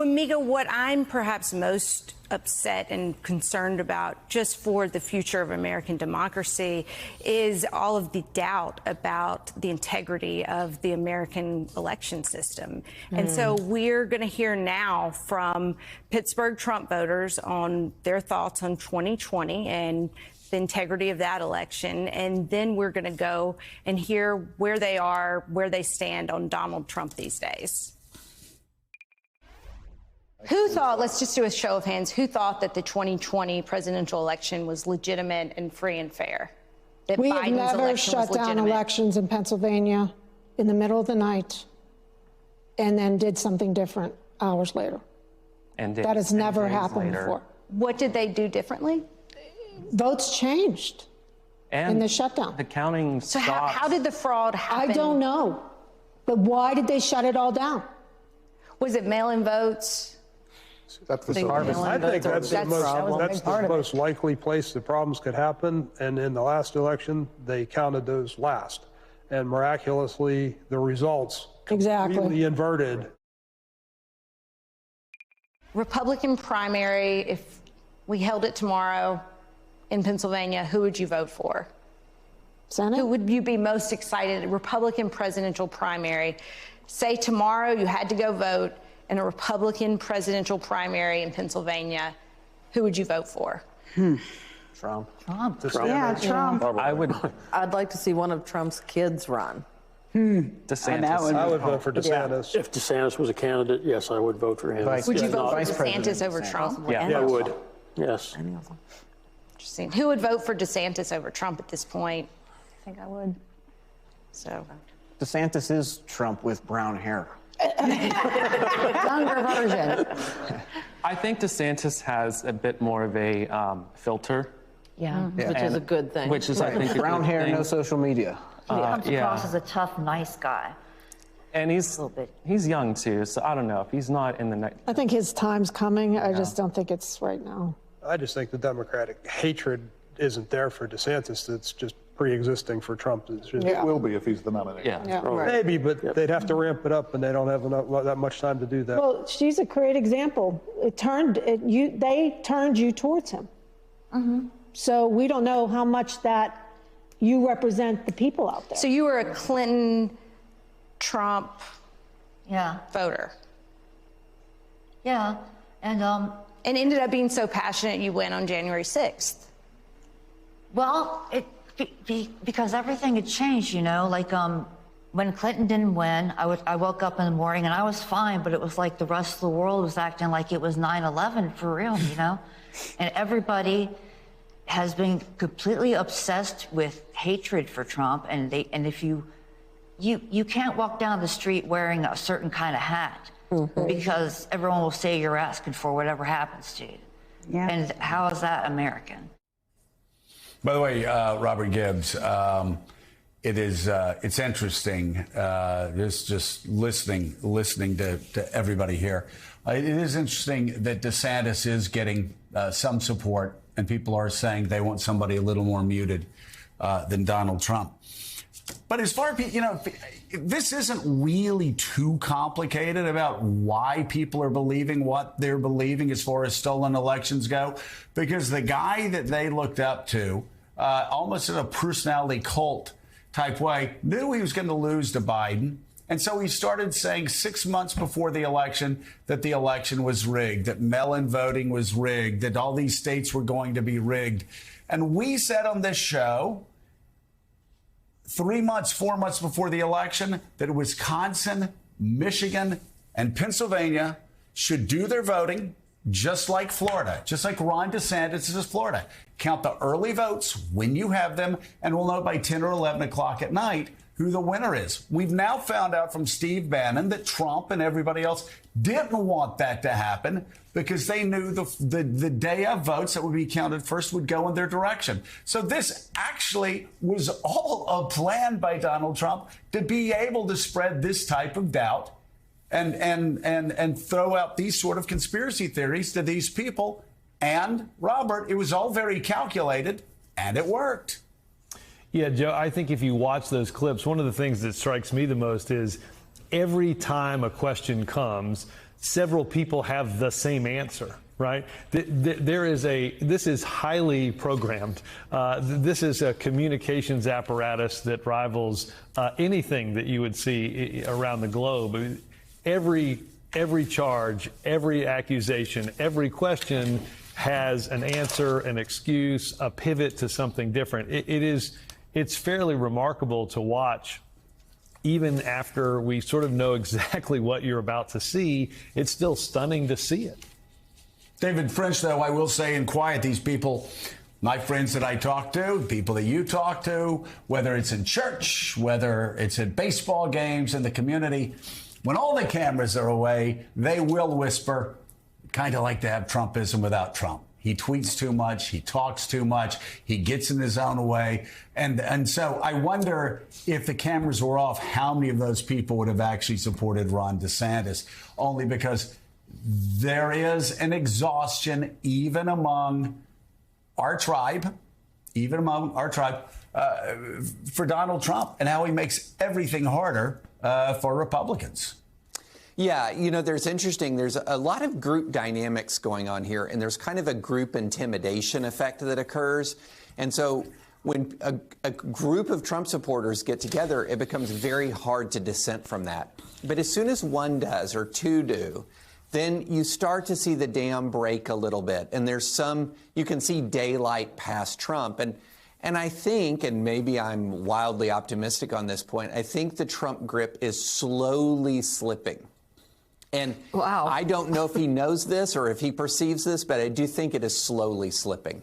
Amiga, what I'm perhaps most upset and concerned about just for the future of American democracy is all of the doubt about the integrity of the American election system. And so we're going to hear now from Pittsburgh Trump voters on their thoughts on 2020 and the integrity of that election. And then we're going to go and hear where they are, where they stand on Donald Trump these days. Who thought, let's just do a show of hands, who thought that the 2020 presidential election was legitimate and free and fair? That We Biden's have never election shut was down legitimate? elections in Pennsylvania in the middle of the night and then did something different hours later. And That has never happened before. What did they do differently? Votes changed in the shutdown. The counting So stopped. how did the fraud happen? I don't know. But why did they shut it all down? Was it mail-in votes? That's the I think that's the most likely place the problems could happen. And in the last election, they counted those last. And miraculously, the results completely inverted. Republican primary, if we held it tomorrow in Pennsylvania, who would you vote for? Senate? Who would you be most excited? Republican presidential primary. Say tomorrow you had to go vote in a Republican presidential primary in Pennsylvania. Who would you vote for? Trump. Yeah, Trump. I'd like to see one of Trump's kids run. DeSantis. I would vote for DeSantis. If DeSantis was a candidate, yes, I would vote for him. Would you vote for Vice DeSantis President over Trump? Yeah. Yeah, I would. Yes. Interesting. Who would vote for DeSantis over Trump at this point? I think I would. So DeSantis is Trump with brown hair. Younger version. I think DeSantis has a bit more of a filter, Yeah. Which is a good thing. which is, I think, a Brown good hair, thing. no social media. He comes yeah. across as a tough, nice guy. And little bit. he's young too, so I don't know if he's not in the next. I think his time's coming. I just don't think it's right now. I just think the Democratic hatred isn't there for DeSantis. It's just pre-existing for Trump. It's just, It will be if he's the nominee. Yeah. maybe, but they'd have to ramp it up, and they don't have that much time to do that. Well, she's a great example. They turned you towards him. So we don't know how much that you represent the people out there. So you were a Clinton, Trump Yeah. voter Yeah. And, and ended up being so passionate you went on January 6th. well, because everything had changed, you know, like, when Clinton didn't win, I woke up in the morning and I was fine, but it was like the rest of the world was acting like it was 9/11 for real, you know? And everybody has been completely obsessed with hatred for Trump, and if you can't walk down the street wearing a certain kind of hat because everyone will say you're asking for whatever happens to you. Yeah. And how is that American? By the way, Robert Gibbs, it's interesting, just listening to everybody here. It is interesting that DeSantis is getting some support, and people are saying they want somebody a little more muted than Donald Trump. But as far as, this isn't really too complicated about why people are believing what they're believing as far as stolen elections go, because the guy that they looked up to, almost in a personality cult type way, knew he was going to lose to Biden. And so he started saying 6 months before the election that the election was rigged, that mail-in voting was rigged, that all these states were going to be rigged. And we said on this show 4 months before the election that Wisconsin, Michigan, and Pennsylvania should do their voting just like Florida, just like Ron DeSantis is Florida. Count the early votes when you have them, and we'll know by 10 or 11 o'clock at night who the winner is. We've now found out from Steve Bannon that Trump and everybody else didn't want that to happen because they knew the day of votes that would be counted first would go in their direction. So this actually was all a plan by Donald Trump to be able to spread this type of doubt and throw out these sort of conspiracy theories to these people. And, Robert, it was all very calculated, and it worked. Yeah, Joe, I think if you watch those clips, one of the things that strikes me the most is every time a question comes, several people have the same answer. Right? This is highly programmed. This is a communications apparatus that rivals anything that you would see around the globe. I mean, every charge, every accusation, every question has an answer, an excuse, a pivot to something different. It's fairly remarkable to watch. Even after we sort of know exactly what you're about to see, it's still stunning to see it. David French, though, I will say in quiet, these people, my friends that I talk to, people that you talk to, whether it's in church, whether it's at baseball games in the community, when all the cameras are away, they will whisper, kind of like to have Trumpism without Trump. He tweets too much. He talks too much. He gets in his own way. And so I wonder if the cameras were off, how many of those people would have actually supported Ron DeSantis, only because there is an exhaustion even among our tribe, for Donald Trump and how he makes everything harder for Republicans. Yeah, there's a lot of group dynamics going on here, and there's kind of a group intimidation effect that occurs. And so when a group of Trump supporters get together, it becomes very hard to dissent from that. But as soon as one does or two do, then you start to see the dam break a little bit. And you can see daylight past Trump. And I think, and maybe I'm wildly optimistic on this point, I think the Trump grip is slowly slipping. And wow. I don't know if he knows this or if he perceives this, but I do think it is slowly slipping.